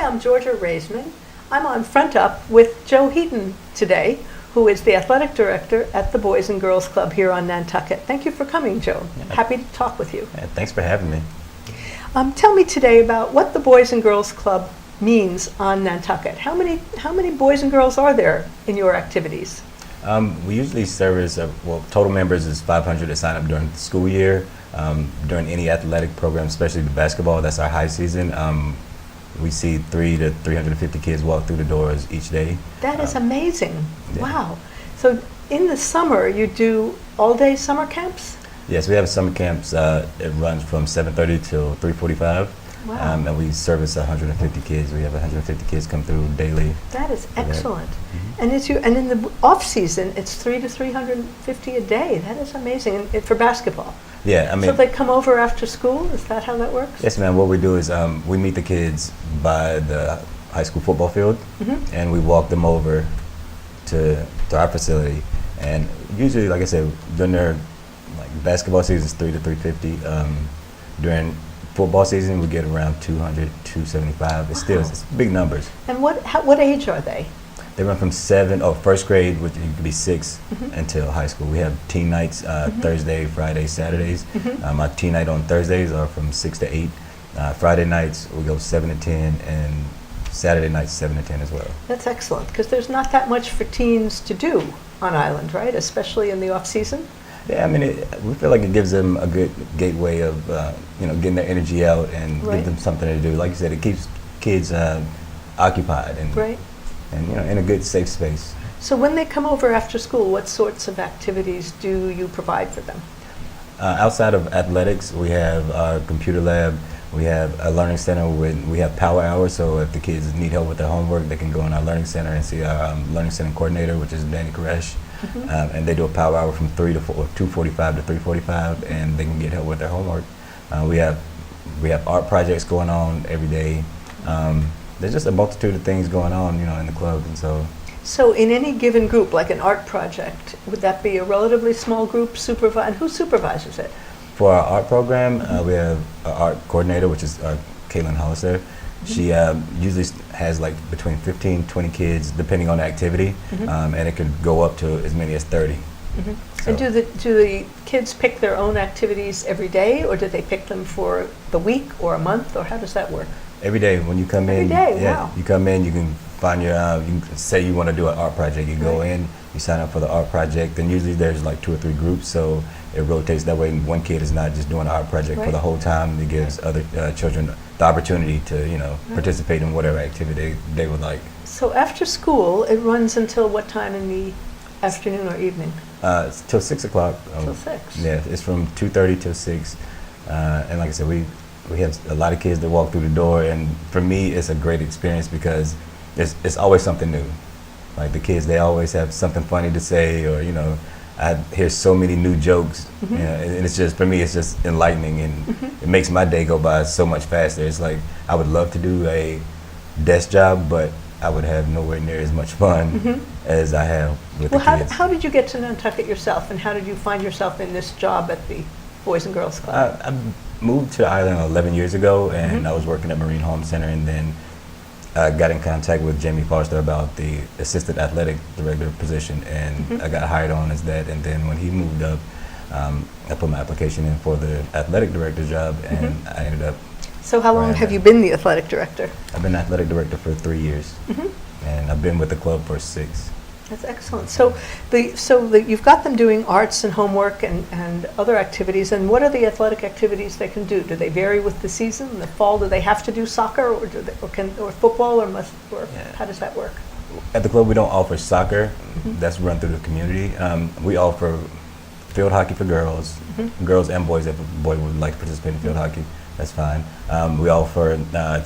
I'm Georgia Raisman. I'm on Front Up with Joe Headon today, who is the athletic director at the Boys and Girls Club here on Nantucket. Thank you for coming, Joe. Yeah. Happy to talk with you. Yeah, thanks for having me. Tell me today about what the Boys and Girls Club means on Nantucket. How many boys and girls are there in your activities? We usually service, total members is 500 that sign up during the school year. During any athletic program, especially the basketball, that's our high season. We see 300 to 350 kids walk through the doors each day. That is amazing. Yeah. Wow. So in the summer, you do all-day summer camps? Yes, we have summer camps. It runs from 7:30 till 3:45. Wow. And we service 150 kids. We have 150 kids come through daily. That is excellent. Mm-hmm. And in the off season, it's 300 to 350 a day. That is amazing for basketball. Yeah, I mean. So they come over after school. Is that how that works? Yes, ma'am. What we do is we meet the kids by the high school football field, and we walk them over to our facility. And usually, like I said, during their basketball season is 300 to 350. During football season, we get around 200, 275. It's still it's big numbers. And what age are they? They run from first grade, which you could be 6, until high school. We have teen nights Thursday, Friday, Saturdays. Our teen night on Thursdays are from 6 to 8. Friday nights we go 7 to 10, and Saturday nights 7 to 10 as well. That's excellent, because there's not that much for teens to do on island, right? Especially in the off season. Yeah, I mean, we feel like it gives them a good gateway of getting their energy out and give them something to do. Like you said, it keeps kids occupied and in a good, safe space. So when they come over after school, what sorts of activities do you provide for them? Outside of athletics, we have our computer lab. We have a learning center where we have power hours. So if the kids need help with their homework, they can go in our learning center and see our learning center coordinator, which is Danny Koresh. And they do a power hour from 2:45 to 3:45, and they can get help with their homework. We have art projects going on every day. There's just a multitude of things going on, in the club, and so. So in any given group, like an art project, would that be a relatively small group and who supervises it? For our art program, we have an art coordinator, which is Kaylin Hollister. She usually has between 15, 20 kids, depending on the activity, and it could go up to as many as 30. So. And do the kids pick their own activities every day, or do they pick them for the week or a month, or how does that work? Every day when you come in. Every day, wow. You come in, you can find you can say you want to do an art project. You go in, you sign up for the art project, and usually there's 2 or 3 groups, so it rotates that way. One kid is not just doing an art project for the whole time. It gives other children the opportunity to participate in whatever activity they would like. So after school, it runs until what time in the afternoon or evening? It's till 6 o'clock. Till 6. Yeah, it's from 2:30 till 6, and like I said, we have a lot of kids that walk through the door, and for me, it's a great experience because it's always something new. Like the kids, they always have something funny to say, or I hear so many new jokes, and it's just, for me, it's just enlightening, and it makes my day go by so much faster. It's like I would love to do a desk job, but I would have nowhere near as much fun as I have with the kids. How did you get to Nantucket yourself, and how did you find yourself in this job at the Boys and Girls Club? I moved to the island 11 years ago, and I was working at Marine Home Center, and then I got in contact with Jamie Foster about the assistant athletic director position, and I got hired on as that. And then when he moved up, I put my application in for the athletic director job, and I ended up. So how long have you been the athletic director? I've been athletic director for 3 years, and I've been with the club for 6. That's excellent. So you've got them doing arts and homework and other activities. And what are the athletic activities they can do? Do they vary with the season? In the fall, do they have to do soccer, or football, or how does that work? At the club, we don't offer soccer. That's run through the community. We offer field hockey for girls, girls and boys. If a boy would like to participate in field hockey, that's fine. We offer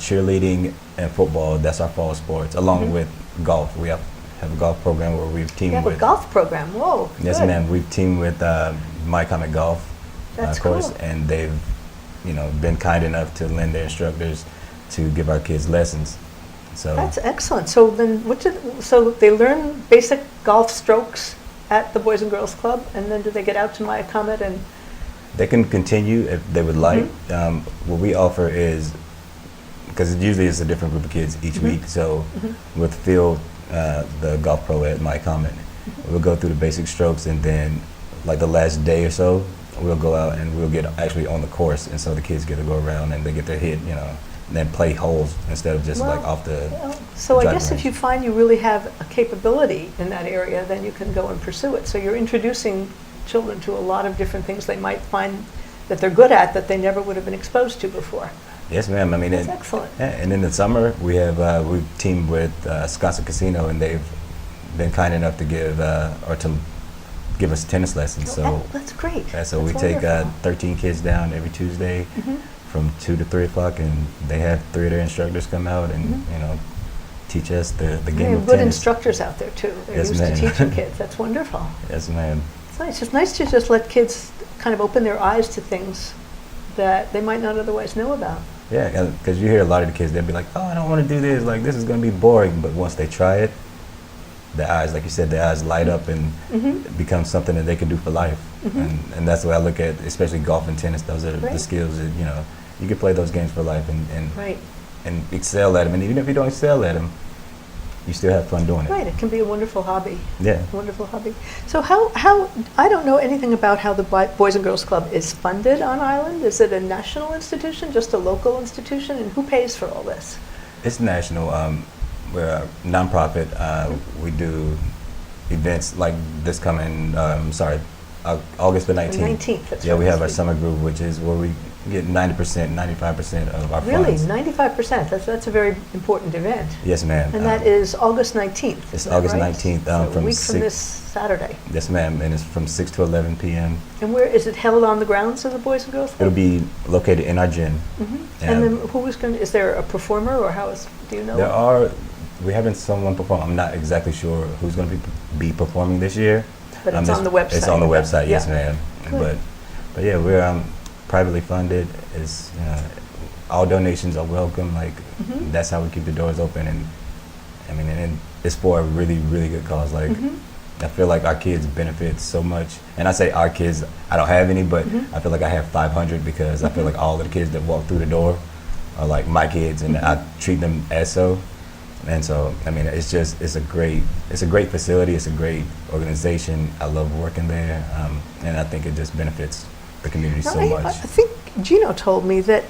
cheerleading and football. That's our fall sports, along with golf. We have a golf program where we've teamed with. You have a golf program, whoa. Yes, good. ma'am. We've teamed with My Comic Golf, That's of course, cool. and they've, been kind enough to lend their instructors to give our kids lessons. So that's excellent. So then, so they learn basic golf strokes at the Boys and Girls Club, and then do they get out to My Comet and? They can continue if they would like. What we offer is, because usually it's a different group of kids each week. So with Phil, the golf pro at my comment, we'll go through the basic strokes, and then like the last day or so, we'll go out and we'll get actually on the course, and so the kids get to go around and they get to hit, you know, and then play holes instead of just like off the. So I driving guess range. if you find you really have a capability in that area, then you can go and pursue it. So you're introducing children to a lot of different things they might find that they're good at that they never would have been exposed to before. Yes, ma'am. I mean, That's excellent. Yeah, and in the summer we have we've teamed with Wisconsin Casino, and they've been kind enough to give us tennis lessons. So That's great. yeah, so That's we take wonderful. 13 kids down every Tuesday from 2 to 3 o'clock, and they have 3 of their instructors come out and you know, teach us the You game have of good tennis. instructors out there too. They're Yes, used to ma'am. teaching kids. That's wonderful. Yes, ma'am. It's nice. It's nice to just let kids kind of open their eyes to things that they might not otherwise know about. Yeah, because you hear a lot of the kids, they'll be like, "Oh, I don't want to do this. Like, this is going to be boring." But once they try it, their eyes, like you said, their eyes light up and it becomes something that they can do for life. And that's the way I look at, especially golf and tennis. Those are Right. the skills that, you know, you can play those games for life and Right. excel at them. And even if you don't excel at them, you still have fun doing it. Right. It can be a wonderful hobby. Yeah. Wonderful hobby. So how I don't know anything about how the Boys and Girls Club is funded on Island. Is it a national institution, just a local institution, and who pays for all this? It's national. We're a nonprofit. We do events like this coming, August the 19th. 19th. That's Yeah, right, we have this our week. summer group, which is where we get 90%, 95% of our Really, funds. 95%. That's a very important event. Yes, ma'am. And that is August 19th. It's is that August right? 19th, So a from week from 6 this Saturday. Yes, ma'am, and it's from 6 to 11 p.m. And where is it held on the grounds of the Boys and Girls Club? It'll be located in our gym. And then who is going? Is there a performer, or how is? Do you know? We're having someone perform. I'm not exactly sure who's going to be performing this year. But it's on the website. It's on the website, yes, Yeah. ma'am. Good. But yeah, we're privately funded. It's all donations are welcome. Like that's how we keep the doors open, and I mean, and it's for a really, really good cause. Like I feel like our kids benefit so much, and I say our kids. I don't have any, but I feel like I have 500 because I feel like all of the kids that walk through the door are like my kids, and I treat them as so. And so, I mean, it's a great facility. It's a great organization. I love working there, and I think it just benefits the community so Now, I much. think Gino told me that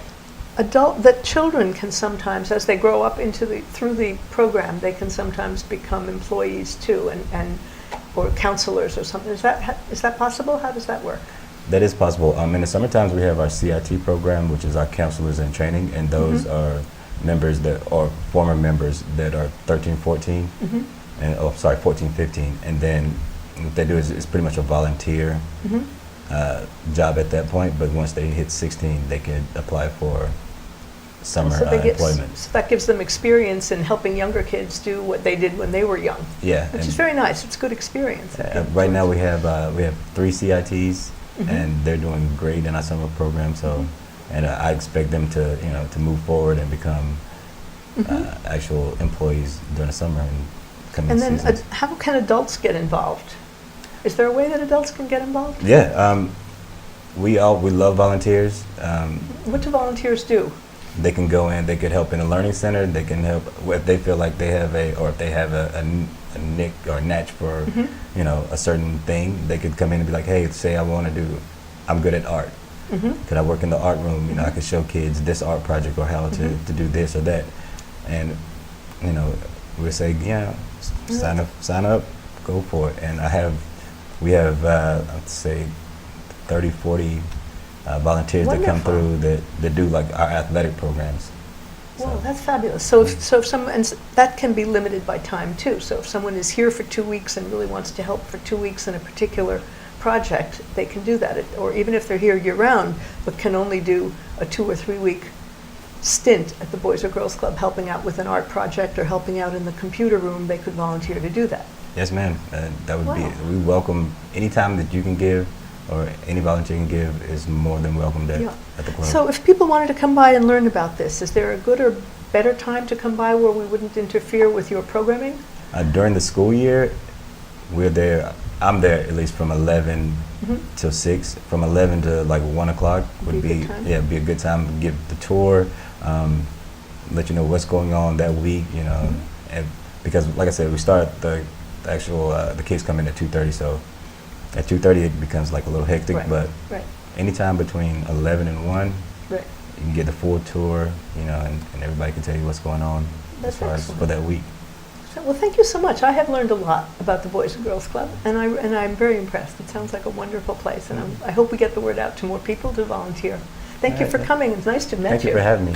children can sometimes, as they grow up through the program, they can sometimes become employees too, and or counselors or something. Is that possible? How does that work? That is possible. In the summer times, we have our CIT program, which is our counselors in training, and those are members or former members that are 13, 14, and 14, 15. And then what they do is it's pretty much a volunteer job at that point. But once they hit 16, they can apply for summer employment. So that gives them experience in helping younger kids do what they did when they were young. Yeah, Which is very nice. It's good experience. right now we have 3 CITs, and they're doing great in our summer program. So, and I expect them to move forward and become actual employees during the summer and coming And then seasons. how can adults get involved? Is there a way that adults can get involved? Yeah, we love volunteers. What do volunteers do? They can go in. They could help in a learning center. They can help if they feel like they have if they have a nick or a natch for a certain thing. They could come in and be like, hey, say I'm good at art. Could I work in the art room? I could show kids this art project or how to do this or that, and we say, sign up, go for it. And we have I'd say 30, 40 volunteers that come Wonderful. through that do like our athletic programs. Well, So- that's fabulous. So if someone, and that can be limited by time too. So if someone is here for 2 weeks and really wants to help for 2 weeks in a particular project, they can do that. Or even if they're here year round, but can only do a 2 or 3 week stint at the Boys or Girls Club helping out with an art project or helping out in the computer room, they could volunteer to do that. Yes, ma'am. That would Wow. we welcome any time that you can give or any volunteer can give is more than welcomed at the club. So if people wanted to come by and learn about this, is there a good or better time to come by where we wouldn't interfere with your programming? During the school year, we're there. I'm there at least from 11 till 6. From 11 to like 1 o'clock would Be a good time. be a good time to give the tour. let you know what's going on that week, you know, and because like I said, we start the actual the kids come in at 2:30, so at 2:30 it becomes like a little hectic, Right. but Right. anytime between 11 and 1, Right. you can get the full tour, you know, and everybody can tell you what's going on That's as far as excellent. for that week. Well, thank you so much. I have learned a lot about the Boys and Girls Club, and I'm very impressed. It sounds like a wonderful place, and I hope we get the word out to more people to volunteer. Thank you for coming. It's nice to meet you. Thank you for having me.